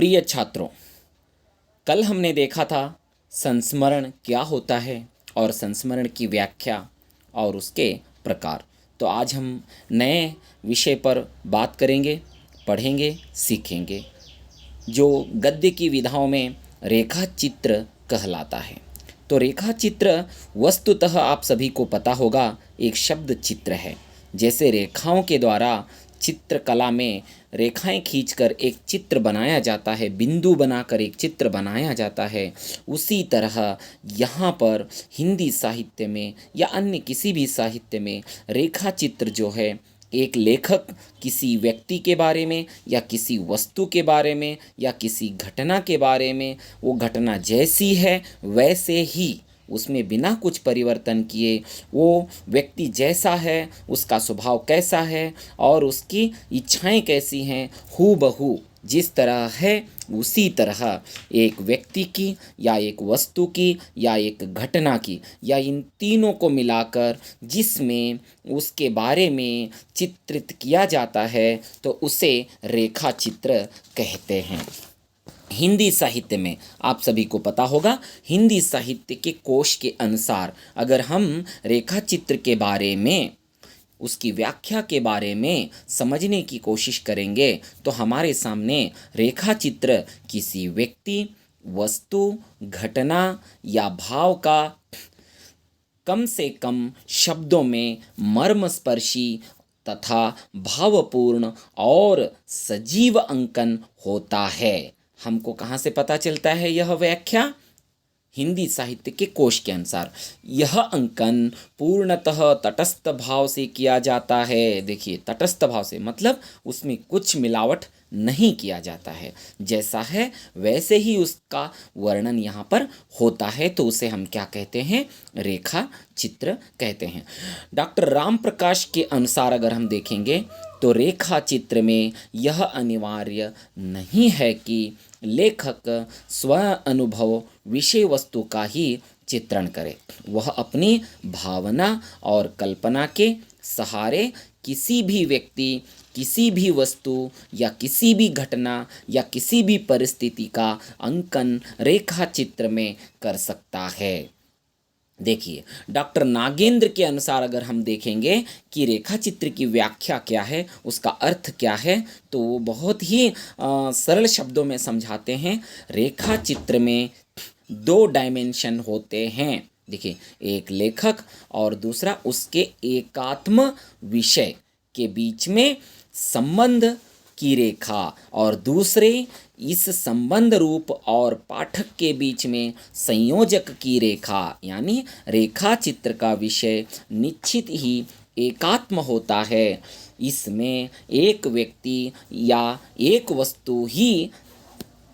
प्रिय छात्रों, कल हमने देखा था संस्मरण क्या होता है और संस्मरण की व्याख्या और उसके प्रकार। तो आज हम नए विषय पर बात करेंगे, पढ़ेंगे, सीखेंगे, जो गद्य की विधाओं में रेखा चित्र कहलाता है। तो रेखा चित्र वस्तुतः आप सभी को पता होगा एक शब्द चित्र है। जैसे रेखाओं के द्वारा चित्रकला में रेखाएं खींचकर एक चित्र बनाया जाता है, बिंदु बनाकर एक चित्र बनाया जाता है, उसी तरह यहाँ पर हिंदी साहित्य में या अन्य किसी भी साहित्य में रेखा चित्र जो है एक लेखक किसी व्यक्ति के बारे में या किसी वस्तु के बारे में या किसी घटना के बारे में, वो घटना जैसी है वैसे ही उसमें बिना कुछ परिवर्तन किए वो व्यक्ति जैसा है, उसका स्वभाव कैसा है और उसकी इच्छाएं कैसी हैं, हूबहू जिस तरह है उसी तरह एक व्यक्ति की या एक वस्तु की या एक घटना की या इन तीनों को मिलाकर जिसमें उसके बारे में चित्रित किया जाता है तो उसे रेखा चित्र कहते हैं। हिंदी साहित्य में आप सभी को पता होगा, हिंदी साहित्य के कोश के अनुसार अगर हम रेखा चित्र के बारे में, उसकी व्याख्या के बारे में समझने की कोशिश करेंगे तो हमारे सामने रेखा चित्र किसी व्यक्ति, वस्तु, घटना या भाव का कम से कम शब्दों में मर्मस्पर्शी तथा भावपूर्ण और सजीव अंकन होता है। हमको कहाँ से पता चलता है यह व्याख्या? हिंदी साहित्य के कोश के अनुसार यह अंकन पूर्णतः तटस्थ भाव से किया जाता है। देखिए, तटस्थ भाव से मतलब उसमें कुछ मिलावट नहीं किया जाता है, जैसा है वैसे ही उसका वर्णन यहाँ पर होता है, तो उसे हम क्या कहते हैं? रेखा चित्र कहते हैं। डॉक्टर राम प्रकाश के अनुसार अगर हम देखेंगे तो रेखा चित्र में यह अनिवार्य नहीं है कि लेखक स्व अनुभव विषय वस्तु का ही चित्रण करे। वह अपनी भावना और कल्पना के सहारे किसी भी व्यक्ति, किसी भी वस्तु या किसी भी घटना या किसी भी परिस्थिति का अंकन रेखा चित्र में कर सकता है। देखिए, डॉक्टर नागेंद्र के अनुसार अगर हम देखेंगे कि रेखा चित्र की व्याख्या क्या है, उसका अर्थ क्या है, तो वो बहुत ही सरल शब्दों में समझाते हैं। रेखा चित्र में दो डायमेंशन होते हैं। देखिए, एक लेखक और दूसरा उसके एकात्म विषय के बीच में संबंध की रेखा और दूसरे इस संबंध रूप और पाठक के बीच में संयोजक की रेखा, यानी रेखा चित्र का विषय निश्चित ही एकात्म होता है। इसमें एक व्यक्ति या एक वस्तु ही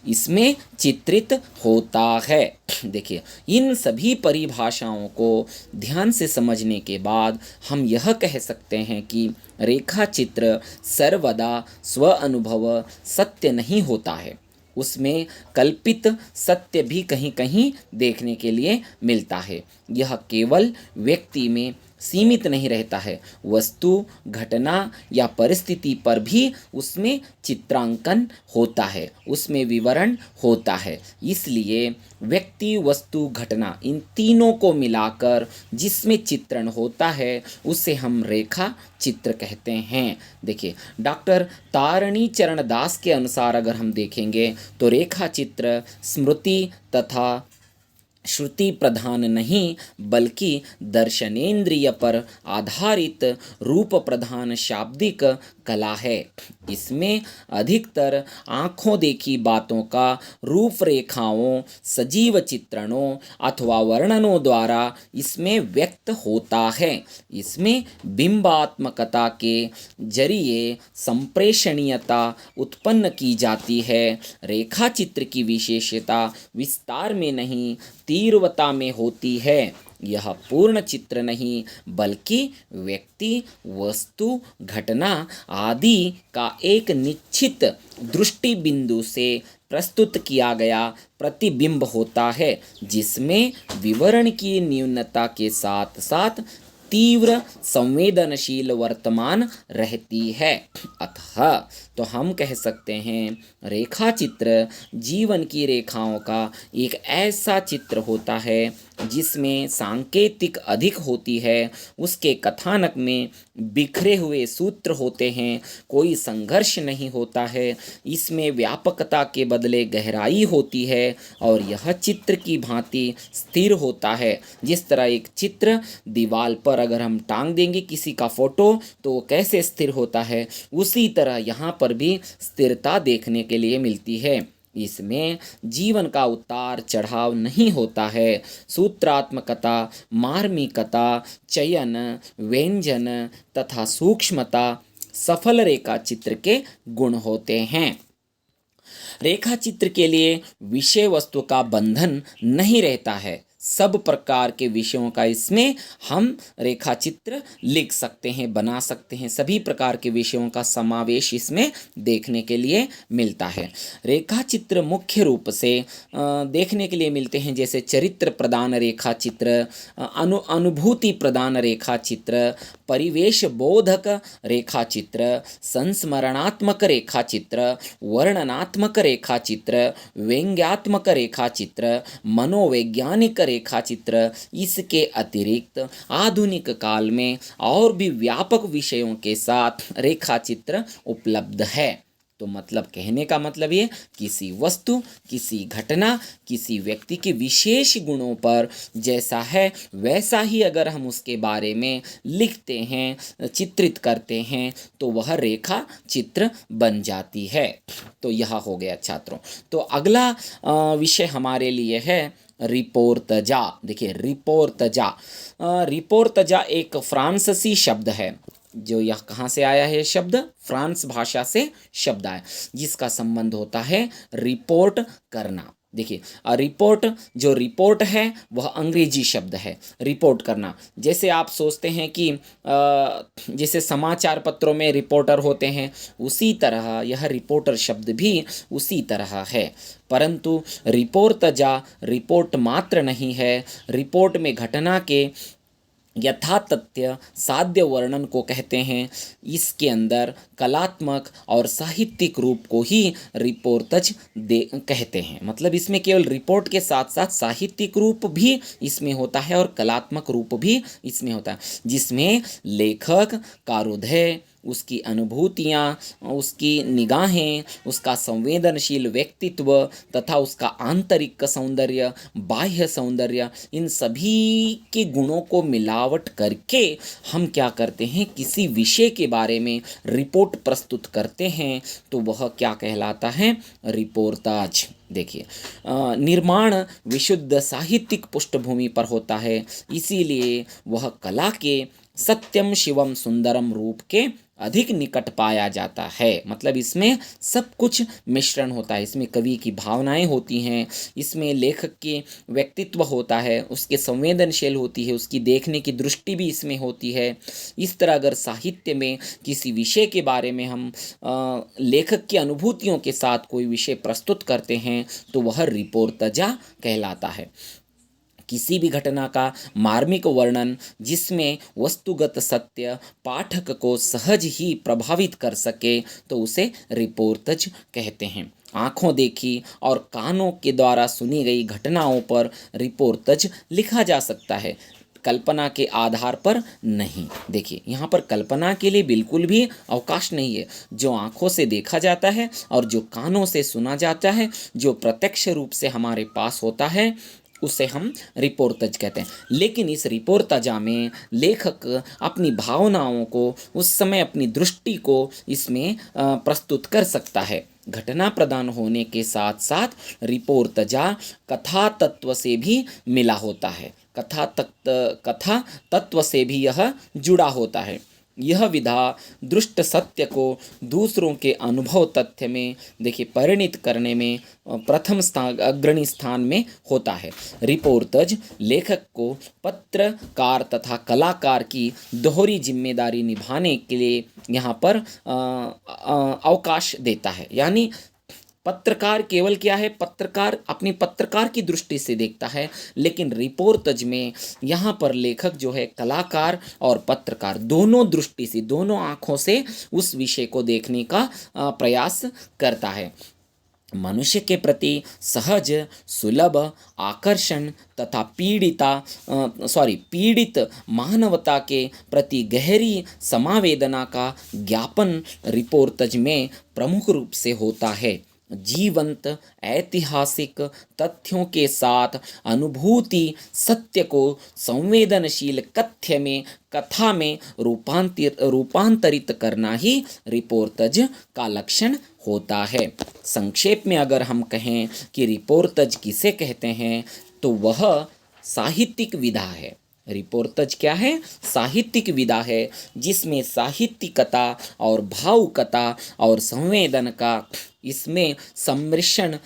इसमें चित्रित होता है। देखिए, इन सभी परिभाषाओं को ध्यान से समझने के बाद हम यह कह सकते हैं कि रेखा चित्र सर्वदा स्व अनुभव सत्य नहीं होता है, उसमें कल्पित सत्य भी कहीं कहीं देखने के लिए मिलता है। यह केवल व्यक्ति में सीमित नहीं रहता है, वस्तु, घटना या परिस्थिति पर भी उसमें चित्रांकन होता है, उसमें विवरण होता है। इसलिए व्यक्ति, वस्तु, घटना इन तीनों को मिलाकर जिसमें चित्रण होता है उसे हम रेखा चित्र कहते हैं। देखिए, डॉक्टर तारणी चरण दास के अनुसार अगर हम देखेंगे तो रेखा चित्र स्मृति तथा श्रुति प्रधान नहीं बल्कि दर्शनेंद्रिय पर आधारित रूप प्रधान शाब्दिक कला है। इसमें अधिकतर आँखों देखी बातों का रूपरेखाओं, सजीव चित्रणों अथवा वर्णनों द्वारा इसमें व्यक्त होता है। इसमें बिंबात्मकता के जरिए संप्रेषणीयता उत्पन्न की जाती है। रेखा चित्र की विशेषता विस्तार में नहीं, तीव्रता में होती है। यह पूर्ण चित्र नहीं बल्कि व्यक्ति, वस्तु, घटना आदि का एक निश्चित दृष्टि बिंदु से प्रस्तुत किया गया प्रतिबिंब होता है, जिसमें विवरण की न्यूनता के साथ साथ तीव्र संवेदनशील वर्तमान रहती है। अतः तो हम कह सकते हैं रेखा चित्र जीवन की रेखाओं का एक ऐसा चित्र होता है जिसमें सांकेतिक अधिक होती है, उसके कथानक में बिखरे हुए सूत्र होते हैं, कोई संघर्ष नहीं होता है, इसमें व्यापकता के बदले गहराई होती है और यह चित्र की भांति स्थिर होता है। जिस तरह एक चित्र दीवार पर अगर हम टांग देंगे किसी का फोटो तो वो कैसे स्थिर होता है, उसी तरह यहाँ पर भी स्थिरता देखने के लिए मिलती है। इसमें जीवन का उतार चढ़ाव नहीं होता है। सूत्रात्मकता, मार्मिकता, चयन, व्यंजन तथा सूक्ष्मता सफल रेखा चित्र के गुण होते हैं। रेखा चित्र के लिए विषय वस्तु का बंधन नहीं रहता है। सब प्रकार के विषयों का इसमें हम रेखा चित्र लिख सकते हैं, बना सकते हैं। सभी प्रकार के विषयों का समावेश इसमें देखने के लिए मिलता है। रेखा चित्र मुख्य रूप से देखने के लिए मिलते हैं जैसे चरित्र प्रदान रेखा चित्र, अनुभूति प्रदान रेखा चित्र, परिवेश बोधक रेखा चित्र, संस्मरणात्मक रेखा चित्र, वर्णनात्मक रेखा चित्र, व्यंग्यात्मक रेखा चित्र, मनोवैज्ञानिक रेखा चित्र। इसके अतिरिक्त आधुनिक काल में और भी व्यापक विषयों के साथ रेखा चित्र उपलब्ध है। तो मतलब कहने का मतलब ये किसी वस्तु, किसी घटना, किसी व्यक्ति के विशेष गुणों पर जैसा है वैसा ही अगर हम उसके बारे में लिखते हैं, चित्रित करते हैं तो वह रेखा चित्र बन जाती है। तो यह हो गया छात्रों। तो अगला विषय हमारे लिए है रिपोर्तजा। देखिए रिपोर्तजा, रिपोर्तजा एक फ्रांसीसी शब्द है। जो यह कहाँ से आया है शब्द? फ्रांस भाषा से शब्द आया, जिसका संबंध होता है रिपोर्ट करना। देखिए रिपोर्ट, जो रिपोर्ट है वह अंग्रेजी शब्द है, रिपोर्ट करना। जैसे आप सोचते हैं कि जैसे समाचार पत्रों में रिपोर्टर होते हैं, उसी तरह यह रिपोर्टर शब्द भी उसी तरह है। परंतु रिपोर्तजा रिपोर्ट मात्र नहीं है। रिपोर्ट में घटना के यथातथ्य साध्य वर्णन को कहते हैं। इसके अंदर कलात्मक और साहित्यिक रूप को ही रिपोर्टज कहते हैं। मतलब इसमें केवल रिपोर्ट के साथ साथ साहित्यिक रूप भी इसमें होता है और कलात्मक रूप भी इसमें होता है, जिसमें लेखक का हृदय, उसकी अनुभूतियाँ, उसकी निगाहें, उसका संवेदनशील व्यक्तित्व तथा उसका आंतरिक सौंदर्य, बाह्य सौंदर्य, इन सभी के गुणों को मिलावट करके हम क्या करते हैं, किसी विषय के बारे में रिपोर्ट प्रस्तुत करते हैं तो वह क्या कहलाता है? रिपोर्ताज। देखिए निर्माण विशुद्ध साहित्यिक पृष्ठभूमि पर होता है, इसीलिए वह कला के सत्यम शिवम सुंदरम रूप के अधिक निकट पाया जाता है। मतलब इसमें सब कुछ मिश्रण होता है। इसमें कवि की भावनाएं होती हैं, इसमें लेखक के व्यक्तित्व होता है, उसके संवेदनशील होती है, उसकी देखने की दृष्टि भी इसमें होती है। इस तरह अगर साहित्य में किसी विषय के बारे में हम लेखक की अनुभूतियों के साथ कोई विषय प्रस्तुत करते हैं तो वह रिपोर्तजा कहलाता है। किसी भी घटना का मार्मिक वर्णन जिसमें वस्तुगत सत्य पाठक को सहज ही प्रभावित कर सके तो उसे रिपोर्टज कहते हैं। आँखों देखी और कानों के द्वारा सुनी गई घटनाओं पर रिपोर्टज लिखा जा सकता है, कल्पना के आधार पर नहीं। देखिए यहाँ पर कल्पना के लिए बिल्कुल भी अवकाश नहीं है। जो आँखों से देखा जाता है और जो कानों से सुना जाता है, जो प्रत्यक्ष रूप से हमारे पास होता है, उसे हम रिपोर्टज कहते हैं। लेकिन इस रिपोर्तजा में लेखक अपनी भावनाओं को, उस समय अपनी दृष्टि को इसमें प्रस्तुत कर सकता है। घटना प्रदान होने के साथ साथ रिपोर्तजा कथा तत्व से भी मिला होता है, कथा तत्व से भी यह जुड़ा होता है। यह विधा दृष्ट सत्य को दूसरों के अनुभव तथ्य में देखिए परिणित करने में प्रथम स्थान, अग्रणी स्थान में होता है। रिपोर्टज लेखक को पत्रकार तथा कलाकार की दोहरी जिम्मेदारी निभाने के लिए यहाँ पर अवकाश देता है। यानी पत्रकार केवल क्या है, पत्रकार अपनी पत्रकार की दृष्टि से देखता है, लेकिन रिपोर्टज में यहाँ पर लेखक जो है कलाकार और पत्रकार दोनों दृष्टि से, दोनों आँखों से उस विषय को देखने का प्रयास करता है। मनुष्य के प्रति सहज, सुलभ, आकर्षण तथा पीड़ित मानवता के प्रति गहरी समावेदना का ज्ञापन रिपोर्टज में प्रमुख रूप से होता है। जीवंत ऐतिहासिक तथ्यों के साथ अनुभूति सत्य को संवेदनशील कथ्य में, कथा में रूपांतरित करना ही रिपोर्टज का लक्षण होता है। संक्षेप में अगर हम कहें कि रिपोर्टज किसे कहते हैं, तो वह साहित्यिक विधा है। रिपोर्टज क्या है? साहित्यिक विधा है, जिसमें साहित्यिकता और भावुकता और संवेदन का इसमें सम्मिश्रण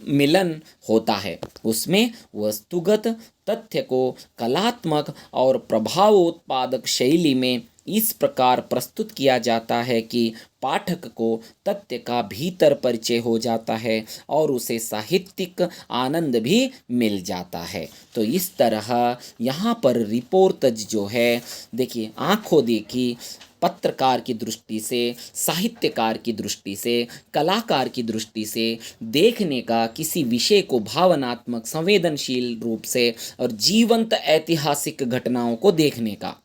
मिलन होता है। उसमें वस्तुगत तथ्य को कलात्मक और प्रभावोत्पादक शैली में इस प्रकार प्रस्तुत किया जाता है कि पाठक को तथ्य का भीतर परिचय हो जाता है और उसे साहित्यिक आनंद भी मिल जाता है। तो इस तरह यहाँ पर रिपोर्टज जो है, देखिए आंखों देखी, पत्रकार की दृष्टि से, साहित्यकार की दृष्टि से, कलाकार की दृष्टि से देखने का, किसी विषय को भावनात्मक संवेदनशील रूप से और जीवंत ऐतिहासिक घटनाओं को देखने का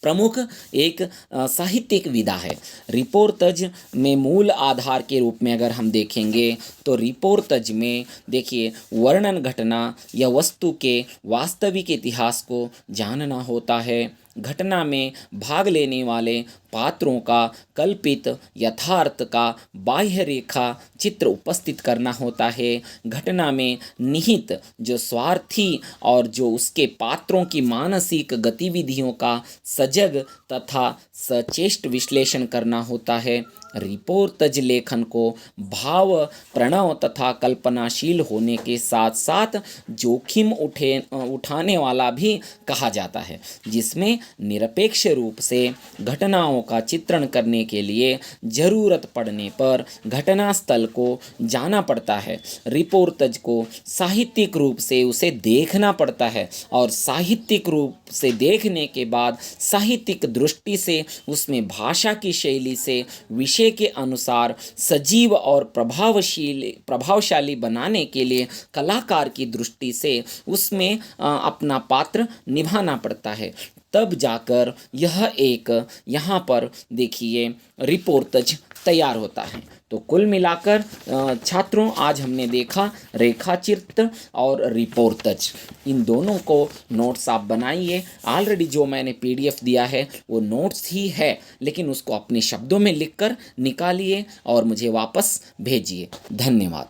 प्रमुख एक साहित्यिक विधा है। रिपोर्टज में मूल आधार के रूप में अगर हम देखेंगे तो रिपोर्टज में देखिए वर्णन घटना या वस्तु के वास्तविक इतिहास को जानना होता है। घटना में भाग लेने वाले पात्रों का कल्पित यथार्थ का बाह्य रेखा चित्र उपस्थित करना होता है। घटना में निहित जो स्वार्थी और जो उसके पात्रों की मानसिक गतिविधियों का सजग तथा सचेष्ट विश्लेषण करना होता है। रिपोर्टज लेखन को भाव प्रणव तथा कल्पनाशील होने के साथ साथ जोखिम उठाने वाला भी कहा जाता है, जिसमें निरपेक्ष रूप से घटनाओं का चित्रण करने के लिए जरूरत पड़ने पर घटनास्थल को जाना पड़ता है। रिपोर्टज को साहित्यिक रूप से उसे देखना पड़ता है और साहित्यिक रूप से देखने के बाद साहित्यिक दृष्टि से उसमें भाषा की शैली से विषय के अनुसार सजीव और प्रभावशाली बनाने के लिए कलाकार की दृष्टि से उसमें अपना पात्र निभाना पड़ता है। तब जाकर यह एक यहाँ पर देखिए रिपोर्टज तैयार होता है। तो कुल मिलाकर छात्रों आज हमने देखा रेखाचित्र और रिपोर्टज, इन दोनों को नोट्स आप बनाइए। ऑलरेडी जो मैंने पीडीएफ दिया है वो नोट्स ही है, लेकिन उसको अपने शब्दों में लिखकर निकालिए और मुझे वापस भेजिए। धन्यवाद।